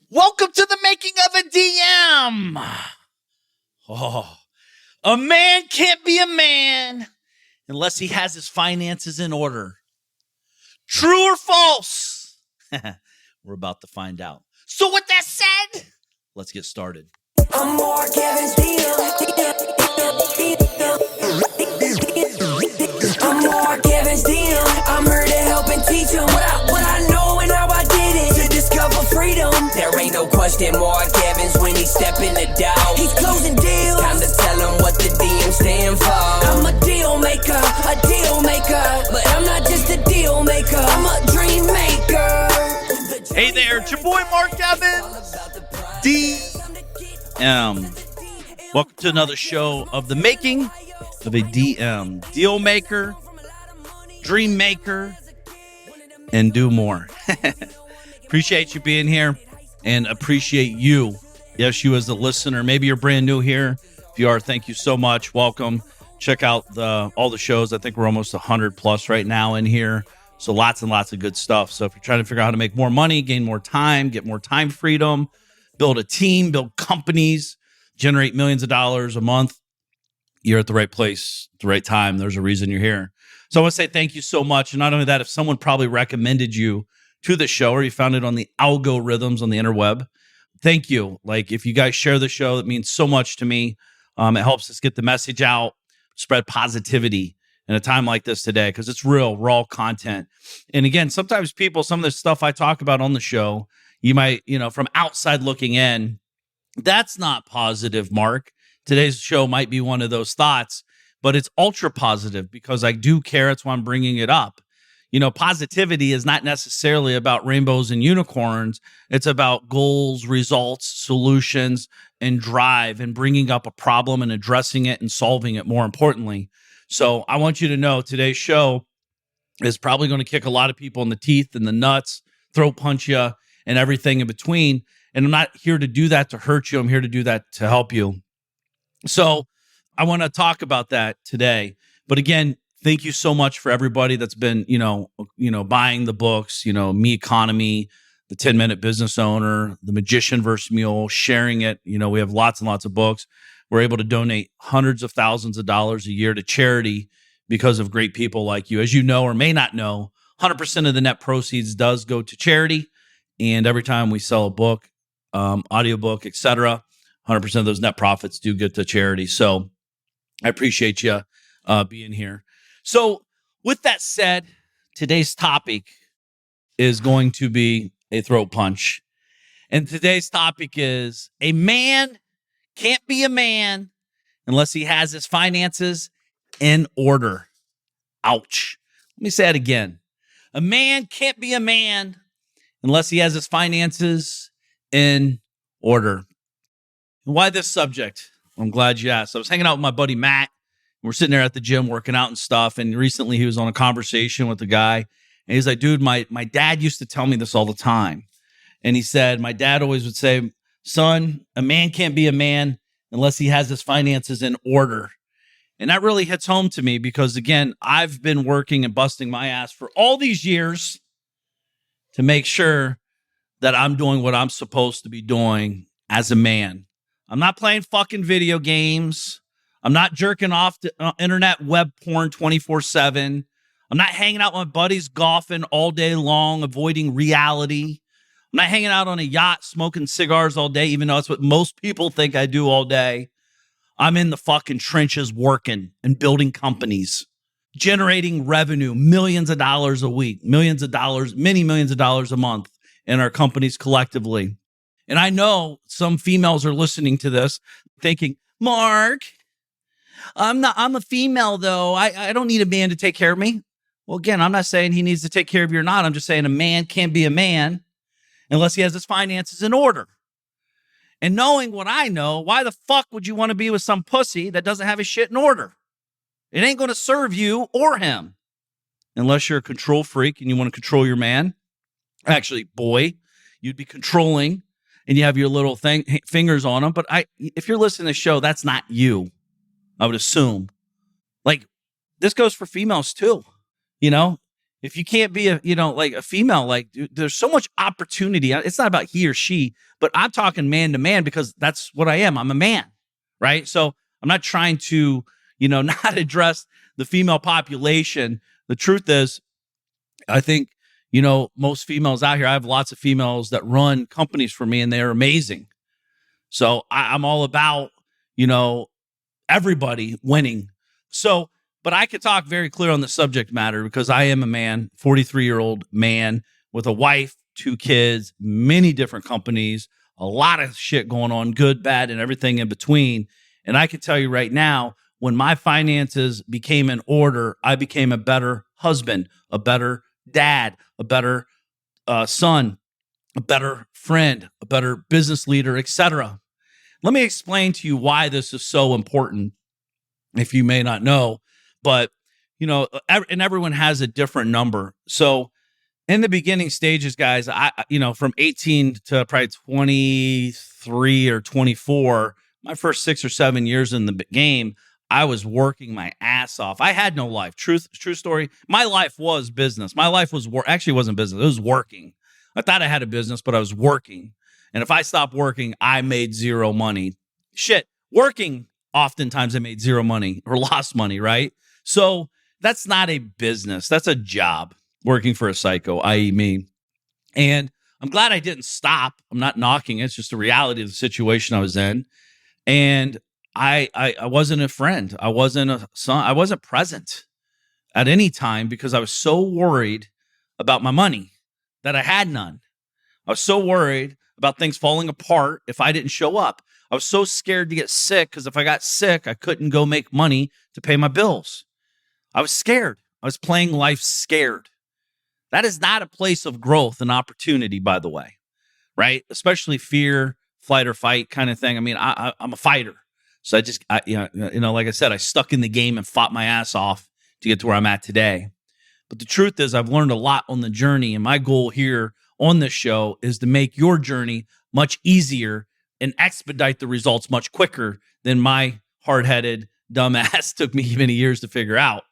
Welcome to the making of a DM. Oh, a man can't be a man unless he has his finances in order. True or false? We're about to find out. So with that said, let's get started. I'm more Kevin's I'm more Kevin's I'm here to help and teach him what I know and how I did it to discover freedom. There ain't no question more Kevin's when he step in the door. He's closing deals. It's time to tell him what the DM stand for. I'm a deal maker, but I'm not just a deal maker. I'm a dream maker. Hey there, it's your boy Mark Evans, DM. Welcome to another show of the making of a DM. Deal maker, dream maker, and do more. Appreciate you being here and appreciate you. Yes, you as a listener. Maybe you're brand new here. If you are, thank you so much. Welcome. Check out all the shows. I think we're almost 100 plus right now in here. So lots and lots of good stuff. So if you're trying to figure out how to make more money, gain more time, get more time freedom, build a team, build companies, generate millions of dollars a month, you're at the right place at the right time. There's a reason you're here. So I want to say thank you so much. And not only that, if someone probably recommended you to the show or you found it on the algorithms on the interweb, thank you. Like if you guys share the show, it means so much to me. It helps us get the message out, spread positivity in a time like this today, because it's real, raw content. And again, sometimes some of the stuff I talk about on the show, you might, from outside looking in, that's not positive, Mark. Today's show might be one of those thoughts, but it's ultra positive because I do care. That's why I'm bringing it up. Positivity is not necessarily about rainbows and unicorns. It's about goals, results, solutions, and drive, and bringing up a problem and addressing it and solving it, more importantly. So I want you to know today's show is probably going to kick a lot of people in the teeth and the nuts, throat punch you, and everything in between. And I'm not here to do that to hurt you. I'm here to do that to help you. So I want to talk about that today. But again, thank you so much for everybody that's been, buying the books, Me Economy, The 10-Minute Business Owner, The Magician vs. Mule, sharing it. We have lots and lots of books. We're able to donate hundreds of thousands of dollars a year to charity because of great people like you. As you know or may not know, 100% of the net proceeds does go to charity. And every time we sell a book, audiobook, etc., 100% of those net profits do get to charity. So I appreciate you being here. So with that said, today's topic is going to be a throat punch. And today's topic is a man can't be a man unless he has his finances in order. Ouch. Let me say it again. A man can't be a man unless he has his finances in order. And why this subject? I'm glad you asked. I was hanging out with my buddy Matt. We're sitting there at the gym working out and stuff. And recently he was on a conversation with a guy. And he's like, dude, my dad used to tell me this all the time. And he said, my dad always would say, son, a man can't be a man unless he has his finances in order. And that really hits home to me because, again, I've been working and busting my ass for all these years to make sure that I'm doing what I'm supposed to be doing as a man. I'm not playing fucking video games. I'm not jerking off to internet web porn 24/7. I'm not hanging out with my buddies golfing all day long, avoiding reality. I'm not hanging out on a yacht smoking cigars all day, even though that's what most people think I do all day. I'm in the fucking trenches working and building companies, generating revenue, millions of dollars a week, millions of dollars, many millions of dollars a month in our companies collectively. And I know some females are listening to this thinking, Mark, I'm a female though. I don't need a man to take care of me. Well, again, I'm not saying he needs to take care of you or not. I'm just saying a man can't be a man unless he has his finances in order. And knowing what I know, why the fuck would you want to be with some pussy that doesn't have his shit in order? It ain't going to serve you or him. Unless you're a control freak and you want to control your man. Actually, boy, you'd be controlling and you have your little fingers on them. But if you're listening to the show, that's not you, I would assume. Like, this goes for females too. if you can't be like a female, like dude, there's so much opportunity. It's not about he or she, but I'm talking man to man because that's what I am. I'm a man, right? So I'm not trying to, not address the female population. The truth is, I think, most females out here, I have lots of females that run companies for me and they're amazing. So I'm all about, everybody winning. So, but I could talk very clear on the subject matter because I am a man, 43-year-old man with a wife, 2 kids, many different companies, a lot of shit going on, good, bad, and everything in between. And I can tell you right now, when my finances became in order, I became a better husband, a better dad, a better son, a better friend, a better business leader, etc. Let me explain to you why this is so important, if you may not know. But, and everyone has a different number. So in the beginning stages, guys, from 18 to probably 23 or 24, my first 6 or 7 years in the game, I was working my ass off. I had no life. True story. My life was business. My life was actually wasn't business. It was working. I thought I had a business, but I was working. And if I stopped working, I made zero money. Shit, working, oftentimes I made zero money or lost money, right? So that's not a business. That's a job, working for a psycho, i.e. me. And I'm glad I didn't stop. I'm not knocking it. It's just the reality of the situation I was in. And I wasn't a friend. I wasn't a son. I wasn't present at any time because I was so worried about my money that I had none. I was so worried about things falling apart if I didn't show up. I was so scared to get sick because if I got sick, I couldn't go make money to pay my bills. I was scared. I was playing life scared. That is not a place of growth and opportunity, by the way, right? Especially fear, flight or fight kind of thing. I mean, I'm a fighter. So like I said, I stuck in the game and fought my ass off to get to where I'm at today. But the truth is I've learned a lot on the journey. And my goal here on this show is to make your journey much easier and expedite the results much quicker than my hard-headed dumbass took me many years to figure out.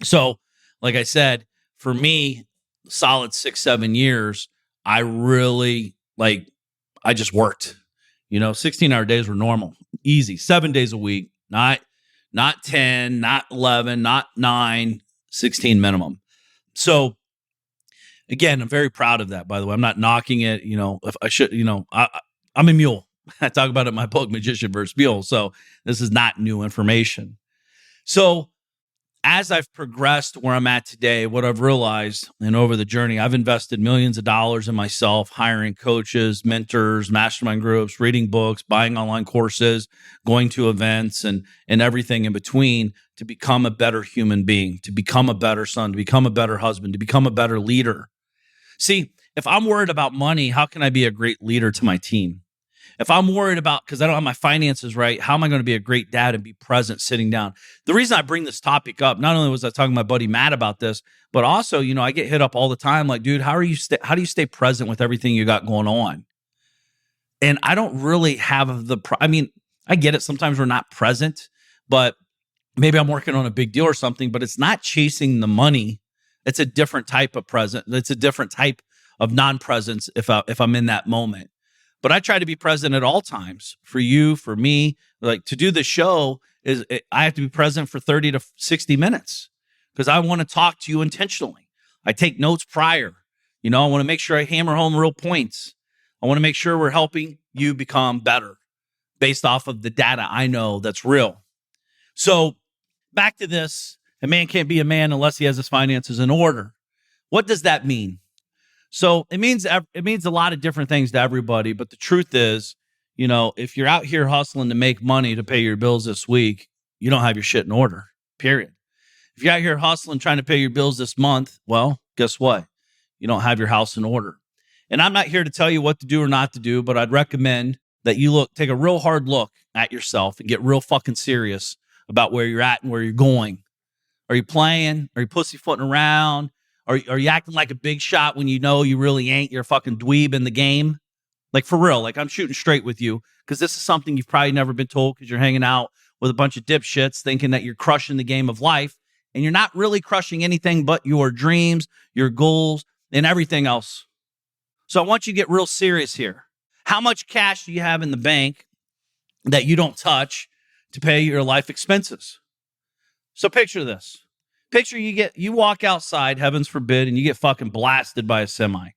So, like I said, for me, solid 6-7 years, I really I just worked. 16-hour days were normal, easy, 7 days a week, not 10, not 11, not 9, 16 minimum. So again, I'm very proud of that, by the way. I'm not knocking it. If I should, I'm a mule. I talk about it in my book, Magician versus Mule. So this is not new information. So as I've progressed where I'm at today, what I've realized and over the journey, I've invested millions of dollars in myself, hiring coaches, mentors, mastermind groups, reading books, buying online courses, going to events and everything in between to become a better human being, to become a better son, to become a better husband, to become a better leader. See, if I'm worried about money, how can I be a great leader to my team? If I'm worried about, because I don't have my finances right, how am I going to be a great dad and be present sitting down? The reason I bring this topic up, not only was I talking to my buddy Matt about this, but also, I get hit up all the time like, dude, how do you stay present with everything you got going on? And I don't really have I get it. Sometimes we're not present, but maybe I'm working on a big deal or something, but it's not chasing the money. It's a different type of present. It's a different type of non-presence if I'm in that moment. But I try to be present at all times for you, for me. Like to do the show I have to be present for 30 to 60 minutes because I want to talk to you intentionally. I take notes prior. I want to make sure I hammer home real points. I want to make sure we're helping you become better based off of the data I know that's real. So back to this, a man can't be a man unless he has his finances in order. What does that mean? So it means a lot of different things to everybody. But the truth is, if you're out here hustling to make money to pay your bills this week, you don't have your shit in order, period. If you're out here hustling, trying to pay your bills this month, well, guess what? You don't have your house in order. And I'm not here to tell you what to do or not to do, but I'd recommend that you take a real hard look at yourself and get real fucking serious about where you're at and where you're going. Are you playing? Are you pussyfooting around? Are you acting like a big shot when you know you really ain't? You're a fucking dweeb in the game? Like, for real, I'm shooting straight with you because this is something you've probably never been told because you're hanging out with a bunch of dipshits thinking that you're crushing the game of life. and you're not really crushing anything but your dreams, your goals, and everything else. So I want you to get real serious here. How much cash do you have in the bank that you don't touch to pay your life expenses? So picture this. Picture you walk outside, heavens forbid, and you get fucking blasted by a semi.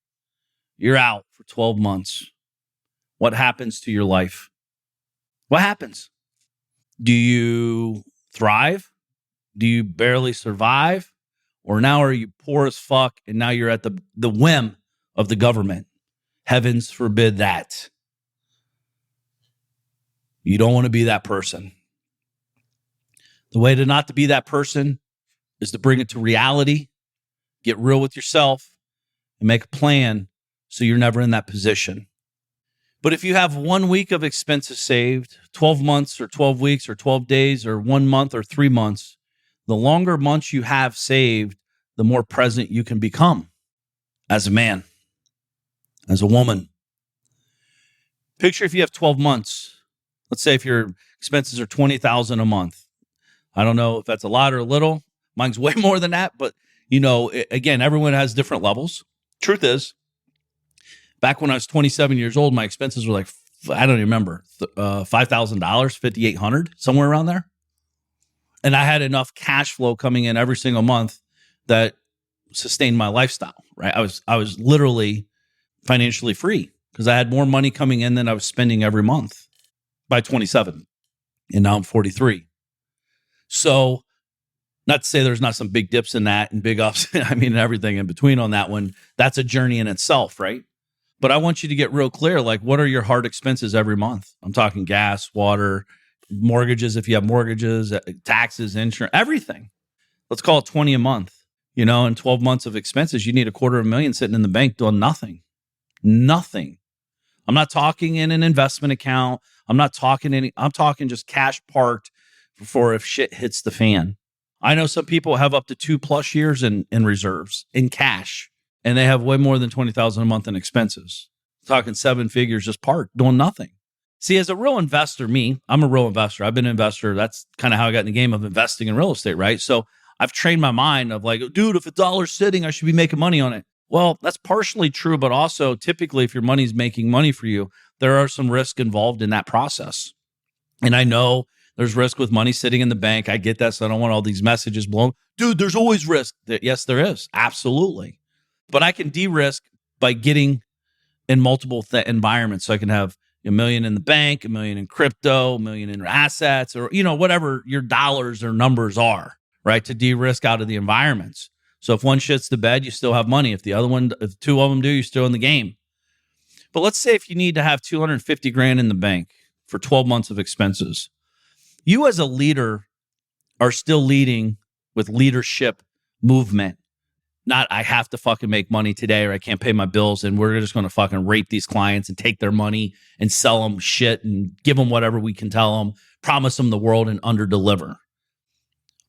You're out for 12 months. What happens to your life? What happens? Do you thrive? Do you barely survive? Or now are you poor as fuck and now you're at the whim of the government? Heavens forbid that. You don't want to be that person. The way to not to be that person is to bring it to reality, get real with yourself, and make a plan so you're never in that position. But if you have 1 week of expenses saved, 12 months or 12 weeks or 12 days or 1 month or 3 months, the longer months you have saved, the more present you can become as a man, as a woman. Picture if you have 12 months. Let's say if your expenses are $20,000 a month. I don't know if that's a lot or a little. Mine's way more than that, but again, everyone has different levels. Truth is, back when I was 27 years old, my expenses were like, I don't even remember, $5,000, $5,800, somewhere around there. And I had enough cash flow coming in every single month that sustained my lifestyle, right? I was literally financially free because I had more money coming in than I was spending every month by 27. And now I'm 43. So not to say there's not some big dips in that and big ups, I mean, everything in between on that one. That's a journey in itself, right? But I want you to get real clear, like, what are your hard expenses every month? I'm talking gas, water, mortgages, if you have mortgages, taxes, insurance, everything. Let's call it 20 a month. In 12 months of expenses, you need $250,000 sitting in the bank doing nothing. Nothing. I'm not talking in an investment account. I'm talking just cash parked for if shit hits the fan. I know some people have up to 2+ years in reserves, in cash, and they have way more than $20,000 a month in expenses. Talking 7 figures just parked, doing nothing. See, as a real investor, I'm a real investor. I've been an investor. That's kind of how I got in the game of investing in real estate, right? So I've trained my mind of like, dude, if $1's sitting, I should be making money on it. Well, that's partially true, but also typically if your money's making money for you, there are some risk involved in that process. And I know there's risk with money sitting in the bank. I get that, so I don't want all these messages blown. Dude, there's always risk. Yes, there is. Absolutely. But I can de-risk by getting in multiple environments. So I can have $1 million in the bank, $1 million in crypto, $1 million in assets, or whatever your dollars or numbers are, right? To de-risk out of the environments. So if one shits the bed, you still have money. If if 2 of them do, you're still in the game. But let's say if you need to have $250,000 in the bank for 12 months of expenses, you as a leader are still leading with leadership movement. Not I have to fucking make money today or I can't pay my bills and we're just going to fucking rape these clients and take their money and sell them shit and give them whatever we can tell them, promise them the world and underdeliver.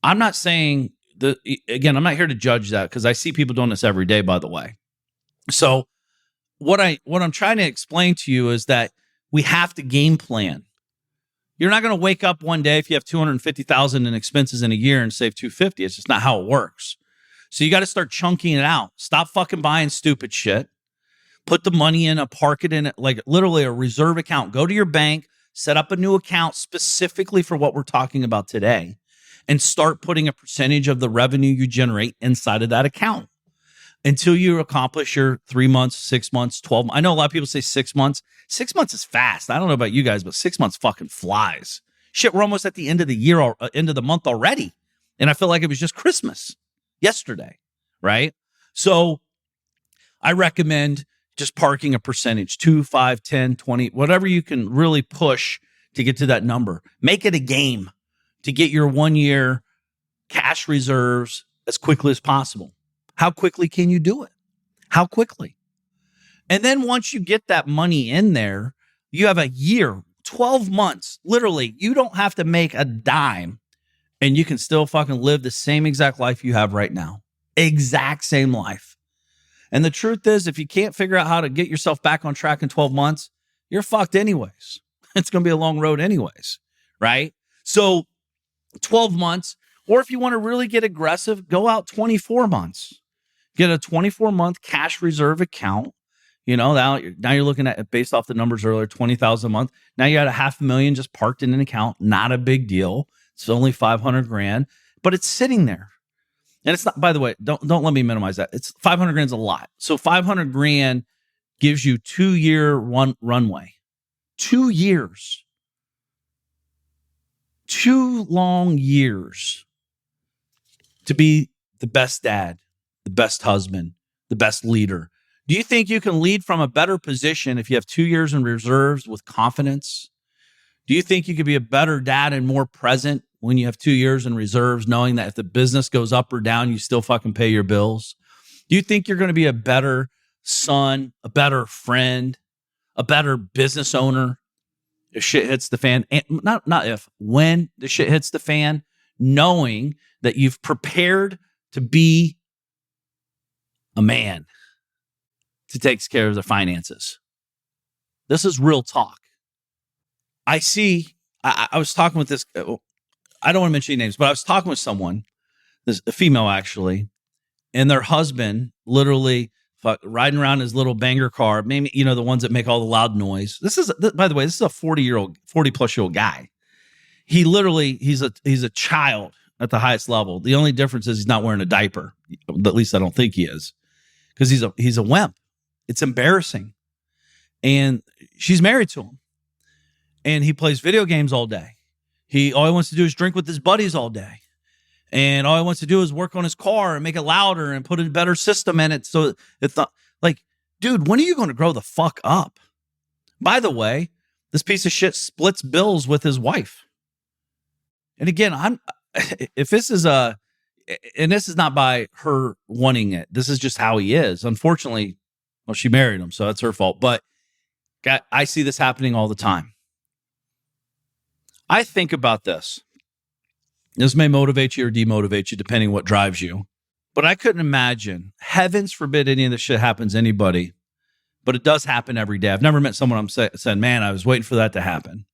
I'm not saying I'm not here to judge that because I see people doing this every day, by the way. So what I'm trying to explain to you is that we have to game plan. You're not going to wake up one day if you have $250,000 in expenses in a year and save $250. It's just not how it works. So you got to start chunking it out. Stop fucking buying stupid shit. Put the money in, park it in like literally a reserve account. Go to your bank, set up a new account specifically for what we're talking about today, and start putting a percentage of the revenue you generate inside of that account until you accomplish your 3 months, 6 months, 12 months. I know a lot of people say 6 months. 6 months is fast. I don't know about you guys, but 6 months fucking flies. Shit, we're almost at the end of the year, or end of the month already. And I feel like it was just Christmas yesterday, right? So I recommend just parking a percentage, 2, 5, 10, 20, whatever you can really push to get to that number. Make it a game to get your 1 year cash reserves as quickly as possible. How quickly can you do it? How quickly? And then once you get that money in there, you have a year, 12 months. Literally, you don't have to make a dime and you can still fucking live the same exact life you have right now. Exact same life. And the truth is, if you can't figure out how to get yourself back on track in 12 months, you're fucked anyways. It's going to be a long road anyways, right? So 12 months, Or if you want to really get aggressive, go out 24 months. Get a 24-month cash reserve account. Now you're looking at, based off the numbers earlier, 20,000 a month. Now you got $500,000 just parked in an account. Not a big deal. It's only $500,000, but it's sitting there. And it's not, by the way, don't let me minimize that. It's $500,000 is a lot. So $500,000 gives you 2-year runway. 2 years. 2 long years to be the best dad, the best husband, the best leader. Do you think you can lead from a better position if you have 2 years in reserves with confidence? Do you think you could be a better dad and more present when you have 2 years in reserves, knowing that if the business goes up or down, you still fucking pay your bills? Do you think you're going to be a better son, a better friend, a better business owner if shit hits the fan? And when the shit hits the fan, knowing that you've prepared to be a man to take care of their finances. This is real talk. I was talking with this, I don't want to mention any names, but I was talking with someone, a female actually, and their husband literally riding around his little banger car, maybe, the ones that make all the loud noise. By the way, this is a 40-plus-year-old guy. He literally, he's a child at the highest level. The only difference is he's not wearing a diaper. At least I don't think he is, because he's a wimp. It's embarrassing. And she's married to him. And he plays video games all day. All he wants to do is drink with his buddies all day. And all he wants to do is work on his car and make it louder and put a better system in it. So it's not like, dude, when are you going to grow the fuck up? By the way, this piece of shit splits bills with his wife. And again, this is not by her wanting it. This is just how he is. Unfortunately, well, she married him, so that's her fault. But I see this happening all the time. I think about this. This may motivate you or demotivate you, depending what drives you. But I couldn't imagine, heavens forbid any of this shit happens to anybody, but it does happen every day. I've never met someone I'm saying, man, I was waiting for that to happen.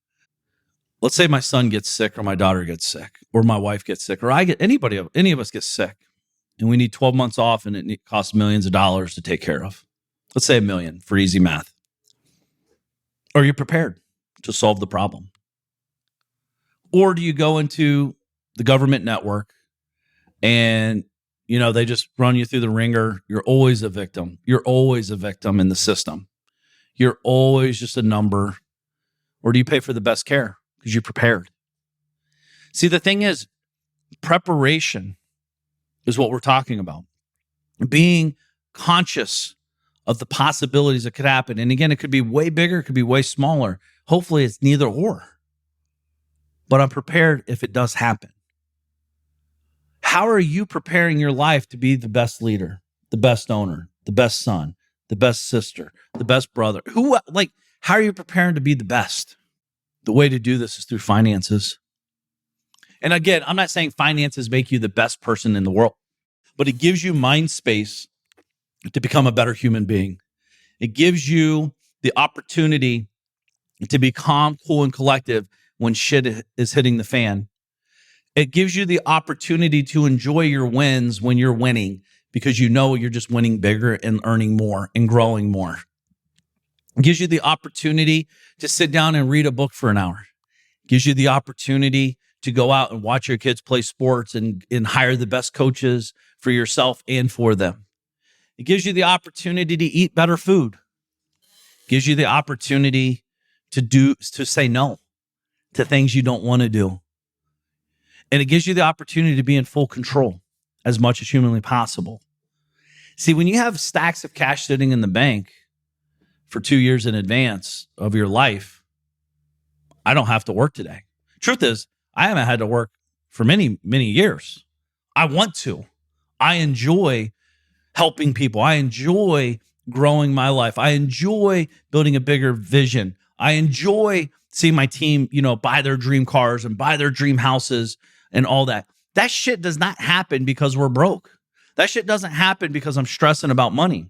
Let's say my son gets sick, or my daughter gets sick, or my wife gets sick, or any of us get sick, and we need 12 months off, and it costs millions of dollars to take care of. Let's say $1 million for easy math. Are you prepared to solve the problem? Or do you go into the government network and, they just run you through the ringer? You're always a victim. You're always a victim in the system. You're always just a number. Or do you pay for the best care because you're prepared? See, the thing is, preparation is what we're talking about. Being conscious of the possibilities that could happen. And again, it could be way bigger, it could be way smaller. Hopefully it's neither or. But I'm prepared if it does happen. How are you preparing your life to be the best leader, the best owner, the best son, the best sister, the best brother? How are you preparing to be the best? The way to do this is through finances. And again, I'm not saying finances make you the best person in the world, but it gives you mind space to become a better human being. It gives you the opportunity to be calm, cool, and collective when shit is hitting the fan. It gives you the opportunity to enjoy your wins when you're winning, because you're just winning bigger and earning more and growing more. It gives you the opportunity to sit down and read a book for an hour. It gives you the opportunity to go out and watch your kids play sports and hire the best coaches for yourself and for them. It gives you the opportunity to eat better food. It gives you the opportunity to say no to things you don't want to do. And it gives you the opportunity to be in full control as much as humanly possible. See, when you have stacks of cash sitting in the bank for 2 years in advance of your life, I don't have to work today. Truth is, I haven't had to work for many, many years. I want to. I enjoy helping people. I enjoy growing my life. I enjoy building a bigger vision. I enjoy seeing my team, buy their dream cars and buy their dream houses and all that. That shit does not happen because we're broke. That shit doesn't happen because I'm stressing about money.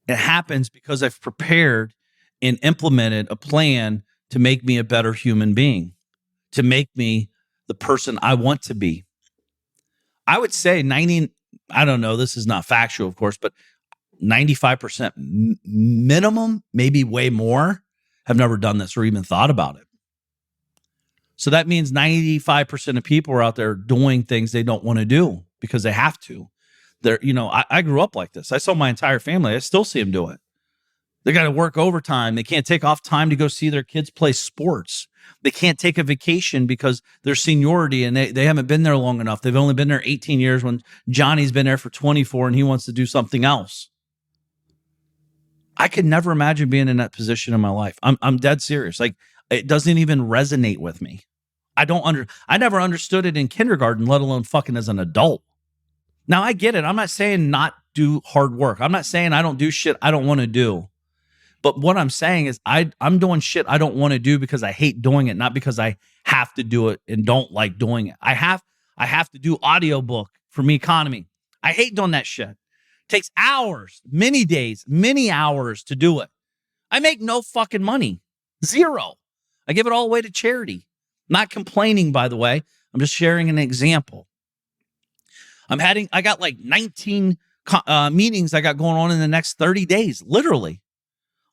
It happens because I've prepared and implemented a plan to make me a better human being, to make me the person I want to be. I would say 90, I don't know, this is not factual, of course, but 95% minimum, maybe way more, have never done this or even thought about it. So that means 95% of people are out there doing things they don't want to do because they have to. They're, I grew up like this. I saw my entire family. I still see them do it. They got to work overtime. They can't take off time to go see their kids play sports. They can't take a vacation because their seniority and they haven't been there long enough. They've only been there 18 years when Johnny's been there for 24 and he wants to do something else. I could never imagine being in that position in my life. I'm dead serious. Like, it doesn't even resonate with me. I never understood it in kindergarten, let alone fucking as an adult. Now I get it. I'm not saying not do hard work. I'm not saying I don't do shit I don't want to do. But what I'm saying is I'm doing shit I don't want to do because I hate doing it, not because I have to do it and don't like doing it. I have to do audiobook for me economy. I hate doing that shit. It takes hours, many days, many hours to do it. I make no fucking money. Zero. I give it all away to charity. Not complaining, by the way. I'm just sharing an example. I got like 19 meetings I got going on in the next 30 days, literally.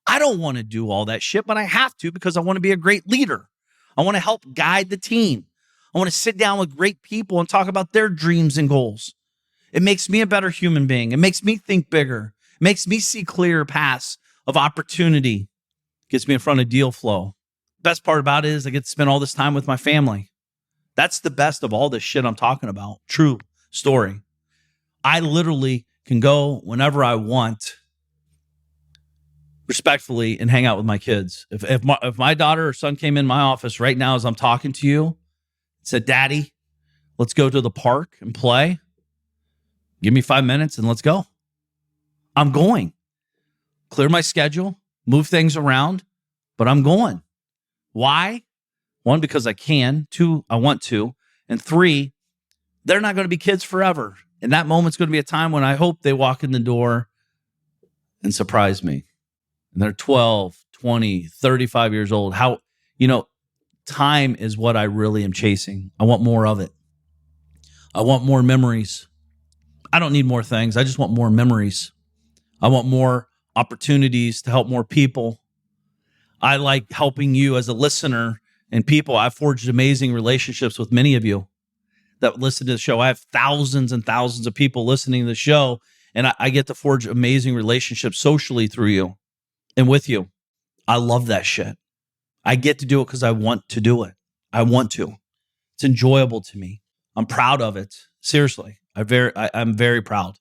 I don't want to do all that shit, but I have to because I want to be a great leader. I want to help guide the team. I want to sit down with great people and talk about their dreams and goals. It makes me a better human being. It makes me think bigger. It makes me see clearer paths of opportunity. Gets me in front of deal flow. Best part about it is I get to spend all this time with my family. That's the best of all this shit I'm talking about. True story. I literally can go whenever I want, respectfully, and hang out with my kids. If my daughter or son came in my office right now as I'm talking to you, said, "Daddy, let's go to the park and play. Give me 5 minutes and let's go." I'm going. Clear my schedule, move things around, but I'm going. Why? 1, because I can. 2, I want to. And 3, they're not going to be kids forever. And that moment's going to be a time when I hope they walk in the door and surprise me. And they're 12, 20, 35 years old. Time is what I really am chasing. I want more of it. I want more memories. I don't need more things. I just want more memories. I want more opportunities to help more people. I like helping you as a listener and people. I've forged amazing relationships with many of you that listen to the show. I have thousands and thousands of people listening to the show, and I get to forge amazing relationships socially through you and with you. I love that shit. I get to do it because I want to do it. I want to. It's enjoyable to me. I'm proud of it. Seriously, I'm very proud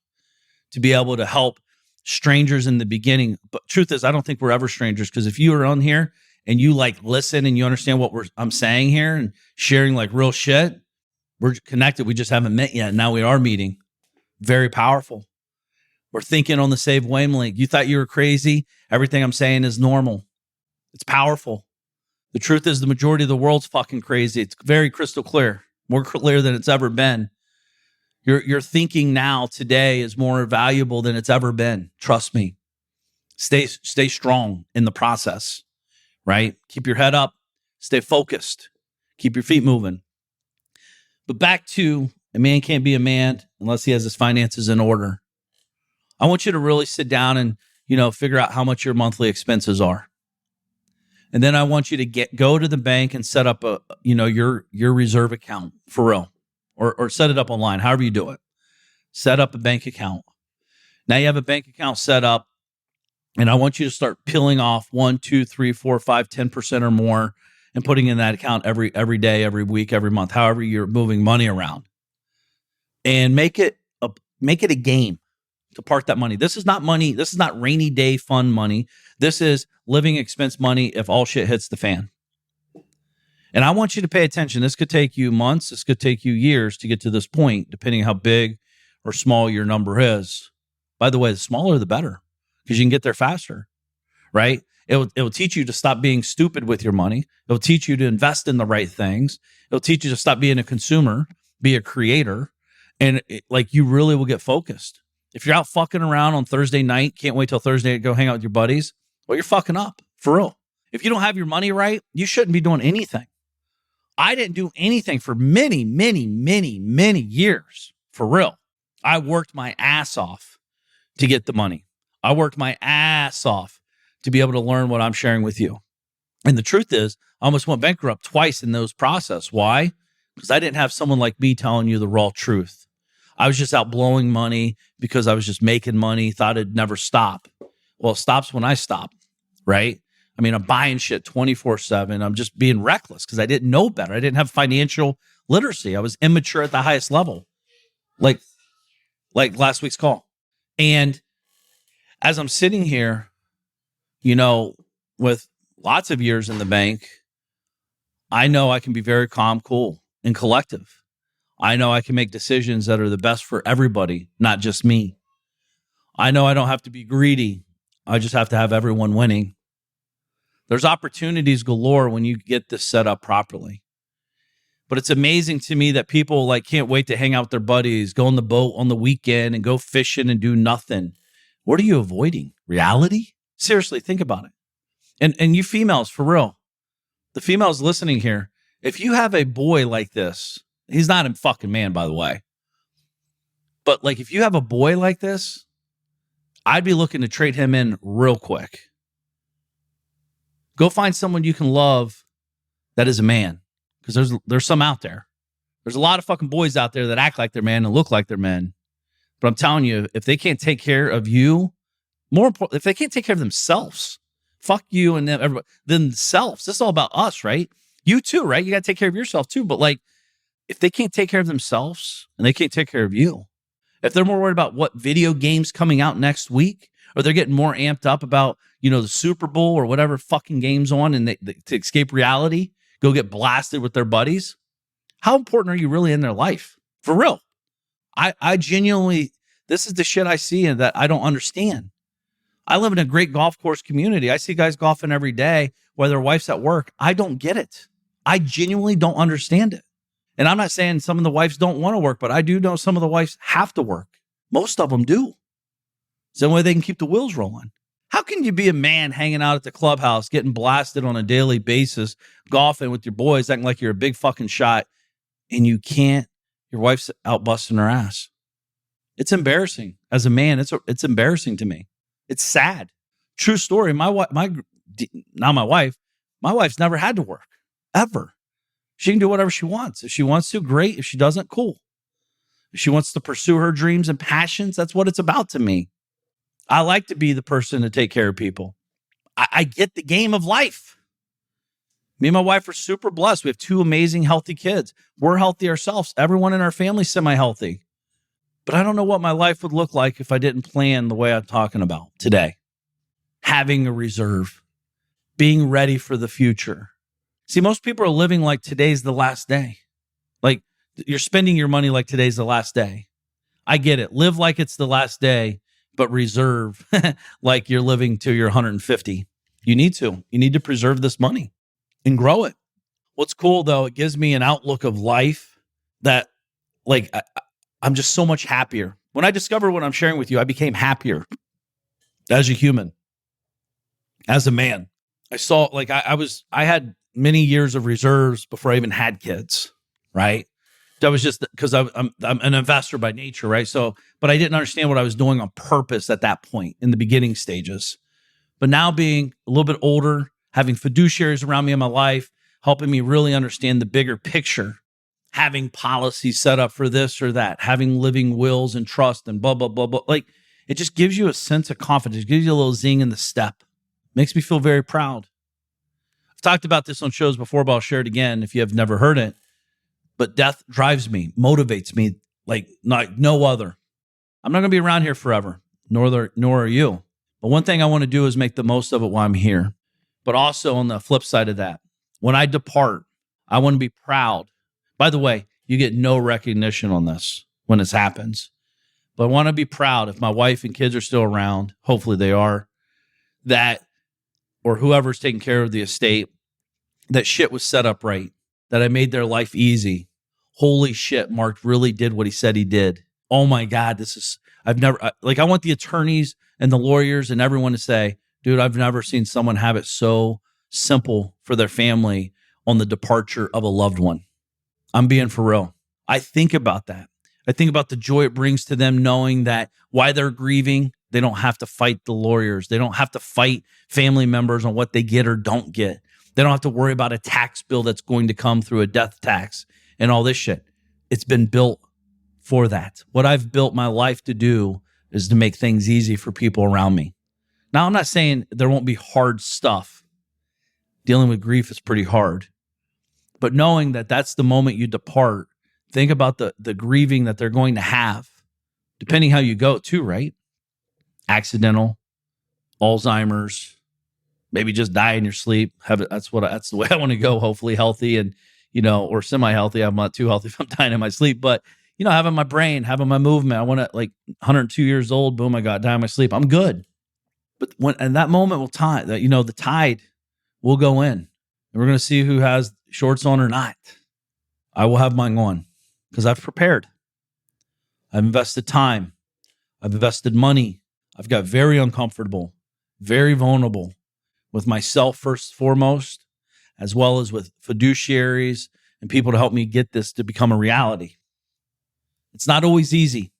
to be able to help strangers in the beginning. But truth is, I don't think we're ever strangers, because if you are on here and you like listen and you understand what I'm saying here and sharing like real shit, we're connected. We just haven't met yet. Now we are meeting. Very powerful. We're thinking on the same wavelength. You thought you were crazy. Everything I'm saying is normal. It's powerful. The truth is, the majority of the world's fucking crazy. It's very crystal clear, more clear than it's ever been. Your thinking now today is more valuable than it's ever been. Trust me. Stay strong in the process, right? Keep your head up. Stay focused. Keep your feet moving. But back to, a man can't be a man unless he has his finances in order. I want you to really sit down and, figure out how much your monthly expenses are. And then I want you to go to the bank and set up your reserve account for real, or set it up online, however you do it. Set up a bank account. Now you have a bank account set up, and I want you to start peeling off 1, 2, 3, 4, 5, 10% or more and putting in that account every day, every week, every month, however you're moving money around. And make it a game to park that money. This is not money. This is not rainy day fun money. This is living expense money if all shit hits the fan. And I want you to pay attention. This could take you months. This could take you years to get to this point, depending on how big or small your number is. By the way, the smaller, the better, because you can get there faster, right? It will teach you to stop being stupid with your money. It will teach you to invest in the right things. It will teach you to stop being a consumer, be a creator, and you really will get focused. If you're out fucking around on Thursday night, can't wait till Thursday to go hang out with your buddies, well, you're fucking up, for real. If you don't have your money right, you shouldn't be doing anything. I didn't do anything for many, many, many, many years. for real. I worked my ass off to get the money. I worked my ass off to be able to learn what I'm sharing with you. And the truth is, I almost went bankrupt twice in those process. Why? Because I didn't have someone like me telling you the raw truth. I was just out blowing money because I was just making money, thought it'd never stop. Well, it stops when I stop, right? I mean, I'm buying shit 24/7. I'm just being reckless because I didn't know better. I didn't have financial literacy. I was immature at the highest level, like last week's call. And as I'm sitting here, with lots of years in the bank, I know I can be very calm, cool, and collective. I know I can make decisions that are the best for everybody, not just me. I know I don't have to be greedy. I just have to have everyone winning. There's opportunities galore when you get this set up properly. But it's amazing to me that people can't wait to hang out with their buddies, go on the boat on the weekend and go fishing and do nothing. What are you avoiding? Reality? Seriously, think about it. And you females, for real, the females listening here, if you have a boy like this, he's not a fucking man, by the way. But if you have a boy like this, I'd be looking to trade him in real quick. Go find someone you can love that is a man, because there's some out there. There's a lot of fucking boys out there that act like they're men and look like they're men. But I'm telling you, if they can't take care of you, more important, if they can't take care of themselves, fuck you and them, everybody, themselves. This is all about us, right? You too, right? You got to take care of yourself too. But if they can't take care of themselves and they can't take care of you, if they're more worried about what video game's coming out next week, or they're getting more amped up about, the Super Bowl or whatever fucking game's on, and to escape reality, go get blasted with their buddies, how important are you really in their life? For real. I genuinely, this is the shit I see and that I don't understand. I live in a great golf course community. I see guys golfing every day while their wife's at work. I don't get it. I genuinely don't understand it. And I'm not saying some of the wives don't want to work, but I do know some of the wives have to work. Most of them do. It's the only way they can keep the wheels rolling. How can you be a man hanging out at the clubhouse, getting blasted on a daily basis, golfing with your boys, acting like you're a big fucking shot, and your wife's out busting her ass? It's embarrassing. As a man, it's embarrassing to me. It's sad. True story. My wife's never had to work, ever. She can do whatever she wants. If she wants to, great. If she doesn't, cool. If she wants to pursue her dreams and passions, that's what it's about to me. I like to be the person to take care of people. I get the game of life. Me and my wife are super blessed. We have 2 amazing, healthy kids. We're healthy ourselves. Everyone in our family is semi-healthy. But I don't know what my life would look like if I didn't plan the way I'm talking about today. Having a reserve. Being ready for the future. See, most people are living like today's the last day. You're spending your money like today's the last day. I get it. Live like it's the last day, but reserve like you're living till you're 150. You need to preserve this money and grow it. What's cool though, it gives me an outlook of life that I'm just so much happier. When I discovered what I'm sharing with you, I became happier as a human, as a man. I saw I had many years of reserves before I even had kids, right? That was just because I'm an investor by nature, right? So, but I didn't understand what I was doing on purpose at that point in the beginning stages. But now being a little bit older, having fiduciaries around me in my life, helping me really understand the bigger picture, having policies set up for this or that, having living wills and trust and blah, blah, blah, blah. It just gives you a sense of confidence. It gives you a little zing in the step. Makes me feel very proud. I've talked about this on shows before, but I'll share it again if you have never heard it. But death drives me, motivates me like no other. I'm not going to be around here forever, nor are you. But one thing I want to do is make the most of it while I'm here. But also on the flip side of that, when I depart, I want to be proud. By the way, you get no recognition on this when this happens. But I want to be proud if my wife and kids are still around, hopefully they are, that, or whoever's taking care of the estate, that shit was set up right, that I made their life easy. Holy shit, Mark really did what he said he did. Oh my God, I want the attorneys and the lawyers and everyone to say, dude, I've never seen someone have it so simple for their family on the departure of a loved one. I'm being for real. I think about that. I think about the joy it brings to them knowing that while they're grieving, they don't have to fight the lawyers. They don't have to fight family members on what they get or don't get. They don't have to worry about a tax bill that's going to come through a death tax and all this shit. It's been built for that. What I've built my life to do is to make things easy for people around me. Now, I'm not saying there won't be hard stuff. Dealing with grief is pretty hard. But knowing that that's the moment you depart, think about the grieving that they're going to have, depending how you go too, right? Accidental, Alzheimer's, maybe just die in your sleep. That's the way I want to go. Hopefully healthy and, or semi-healthy. I'm not too healthy if I'm dying in my sleep, but having my brain, having my movement. I want to 102 years old. Boom, I got die in my sleep. I'm good. But and that moment will the tide will go in, and we're going to see who has shorts on or not. I will have mine on because I've prepared. I've invested time. I've invested money. I've got very uncomfortable, very vulnerable with myself first and foremost, as well as with fiduciaries and people to help me get this to become a reality. It's not always easy,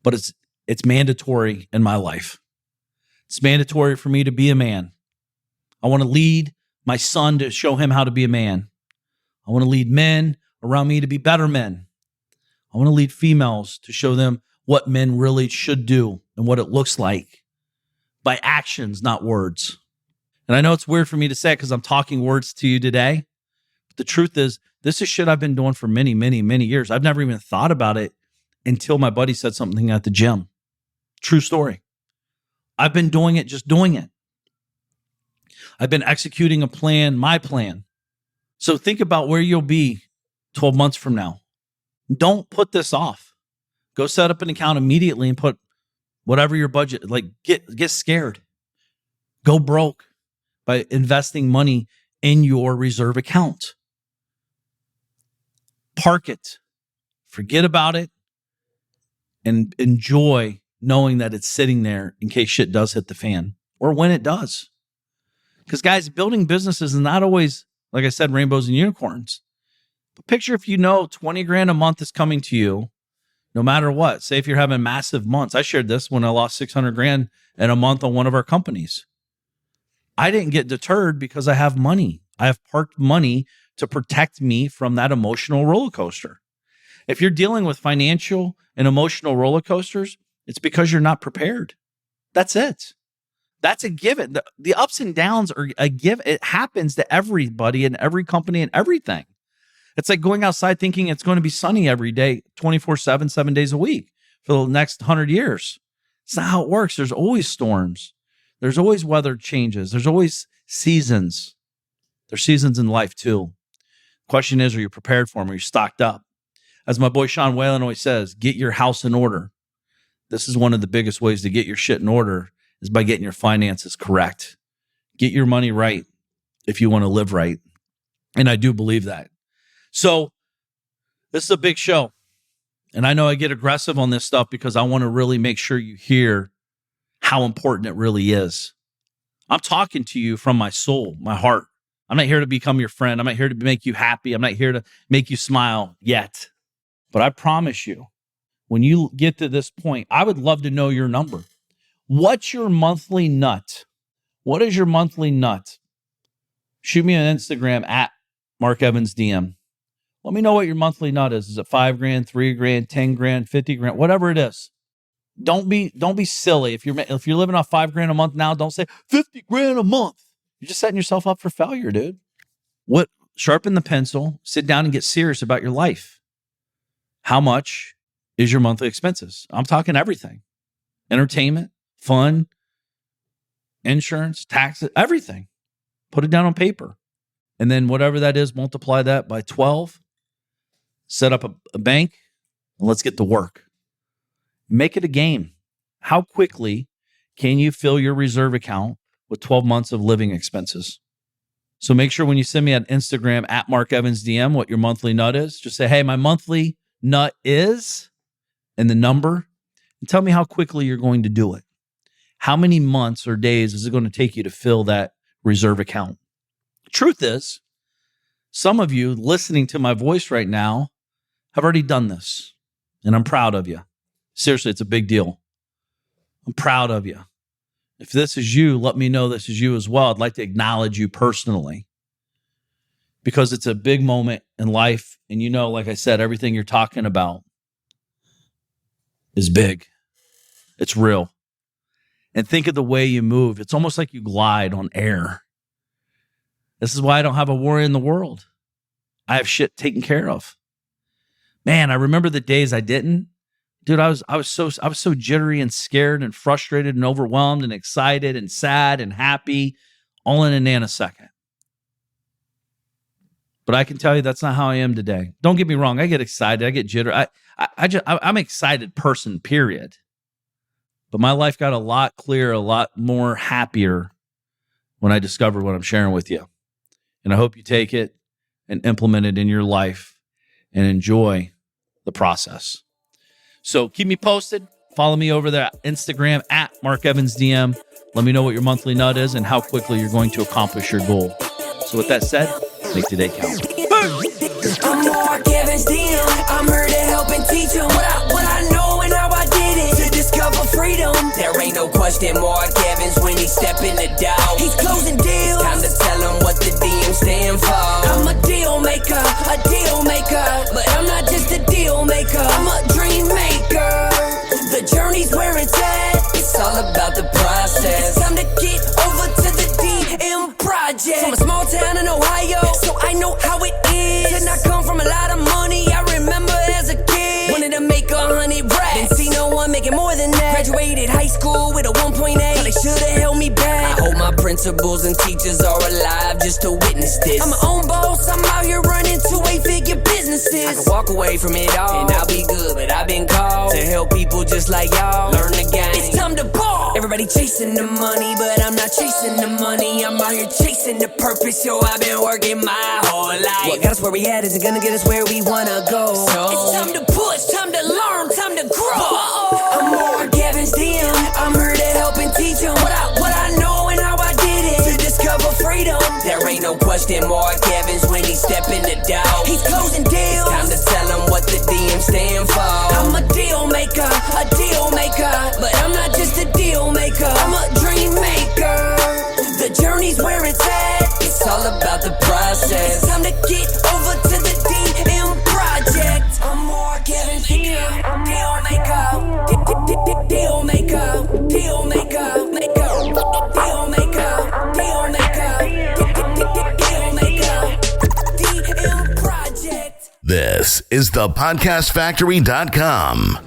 but it's mandatory in my life. It's mandatory for me to be a man. I want to lead my son to show him how to be a man. I want to lead men around me to be better men. I want to lead females to show them what men really should do and what it looks like by actions, not words. And I know it's weird for me to say it because I'm talking words to you today. But the truth is, this is shit I've been doing for many, many, many years. I've never even thought about it until my buddy said something at the gym. True story. I've been doing it, just doing it. I've been executing a plan, my plan. So think about where you'll be 12 months from now. Don't put this off. Go set up an account immediately and put whatever your budget, get scared. Go broke by investing money in your reserve account. Park it. Forget about it and enjoy knowing that it's sitting there in case shit does hit the fan or when it does. Because guys, building businesses is not always, like I said, rainbows and unicorns. But picture if 20 grand a month is coming to you, no matter what. Say if you're having massive months. I shared this when I lost 600 grand in a month on one of our companies. I didn't get deterred because I have money. I have parked money to protect me from that emotional roller coaster. If you're dealing with financial and emotional roller coasters, it's because you're not prepared. That's it. That's a given. The ups and downs are a given. It happens to everybody and every company and everything. It's like going outside thinking it's going to be sunny every day, 24/7, 7 days a week for the next 100 years. It's not how it works. There's always storms. There's always weather changes. There's always seasons. There's seasons in life too. Question is, are you prepared for them? Are you stocked up? As my boy Sean Whalen always says, get your house in order. This is one of the biggest ways to get your shit in order is by getting your finances correct. Get your money right if you want to live right. And I do believe that. So this is a big show. And I know I get aggressive on this stuff because I want to really make sure you hear how important it really is. I'm talking to you from my soul, my heart. I'm not here to become your friend. I'm not here to make you happy. I'm not here to make you smile yet. But I promise you, when you get to this point, I would love to know your number. What's your monthly nut? What is your monthly nut? Shoot me on Instagram at Mark Evans DM. Let me know what your monthly nut is. Is it 5 grand, 3 grand, 10 grand, 50 grand, whatever it is. Don't be silly. If you're living off 5 grand a month now, don't say 50 grand a month. You're just setting yourself up for failure, dude. Sharpen the pencil, sit down and get serious about your life. How much is your monthly expenses? I'm talking everything. Entertainment, fun, insurance, taxes, everything. Put it down on paper. And then whatever that is, multiply that by 12. Set up a bank, and let's get to work. Make it a game. How quickly can you fill your reserve account with 12 months of living expenses? So make sure when you send me on Instagram at Mark Evans DM what your monthly nut is, just say, hey, my monthly nut is, and the number, and tell me how quickly you're going to do it. How many months or days is it going to take you to fill that reserve account? Truth is, some of you listening to my voice right now have already done this. And I'm proud of you. Seriously, it's a big deal. I'm proud of you. If this is you, let me know this is you as well. I'd like to acknowledge you personally because it's a big moment in life. And you know, like I said, everything you're talking about is big. It's real. And think of the way you move. It's almost like you glide on air. This is why I don't have a worry in the world. I have shit taken care of. Man, I remember the days I didn't. Dude, I was so jittery and scared and frustrated and overwhelmed and excited and sad and happy all in a nanosecond. But I can tell you that's not how I am today. Don't get me wrong. I get excited. I get jittery. I'm an excited person, period. But my life got a lot clearer, a lot more happier when I discovered what I'm sharing with you. And I hope you take it and implement it in your life and enjoy the process. So keep me posted. Follow me over there at Instagram at MarkEvansDM. Let me know what your monthly nut is and how quickly you're going to accomplish your goal. So with that said, make today count. I'm Mark Evans DM. I'm here to help and teach them what I know and how I did it to discover freedom. There ain't no question Mark Evans when he step in the door. He's closing deals. It's time to tell him what the DM stand for. I'm a deal maker, but I'm not just a deal maker. I'm a dream maker. The journey's where it's at. It's all about the process. It's time to get over to the DM project. From a small town in Ohio, so I know how it is. And I come from a lot of money. I remember as a kid, wanted to make 100 racks. Didn't see no one making more than that. Graduated high school with a 1.8. Thought they should've held me back. I hope my principals and teachers are alive just to witness this. I'm my own boss. I'm out here running 2-8-figure businesses. I can walk away from it all and I'll be good, but I've been called to help people just like y'all learn the game. It's time to ball. Everybody chasing the money, but I'm not chasing the money. I'm out here chasing the purpose, yo. I've been working my whole life. What got us where we at isn't gonna get us where we wanna go. So it's time to push, time to learn, time to grow. I'm Mark Evans DM. I'm here to help and teach them what I know and how I did it to discover freedom. There ain't no question Mark Evans when he step in the door. He's closing deals. It's time to tell him what the DM stand for. I'm a deal maker, but I'm not just a deal maker. I'm a dream maker. The journey's where it's at. It's all about the process. It's time to get over to the DM project. I'm Mark Evans DM. Deal maker, deal maker, deal maker, DM project. This is thepodcastfactory.com.